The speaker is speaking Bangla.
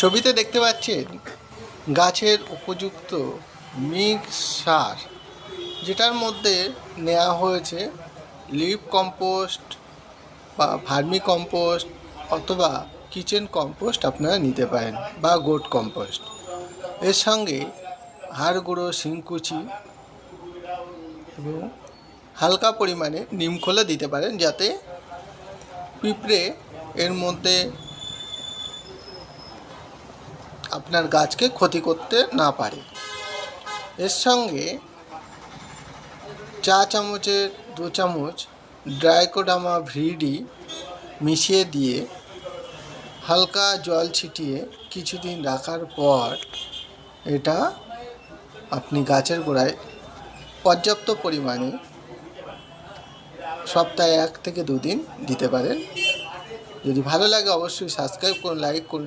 ছবিতে দেখতে পাচ্ছেন গাছের উপযুক্ত মিক্স সার, যেটার মধ্যে নেওয়া হয়েছে লিভ কম্পোস্ট বা ভার্মি কম্পোস্ট অথবা কিচেন কম্পোস্ট আপনারা নিতে পারেন বা গোট কম্পোস্ট। এর সঙ্গে হাড় গুঁড়ো শিংকুচি এবং হালকা পরিমাণে নিমখোলা দিতে পারেন, যাতে পিঁপড়ে এর মধ্যে আপনার গাছকে ক্ষতি করতে না পারে। এর সঙ্গে চা চামচের 2 চামচ ড্রাইকোডার্মা ভিরিডি মিশিয়ে দিয়ে হালকা জল ছিটিয়ে কিছুদিন রাখার পর এটা আপনি গাছের গোড়ায় পর্যাপ্ত পরিমাণে সপ্তাহে 1 থেকে 2 দিন দিতে পারেন। যদি ভালো লাগে অবশ্যই সাবস্ক্রাইব করুন, লাইক করুন।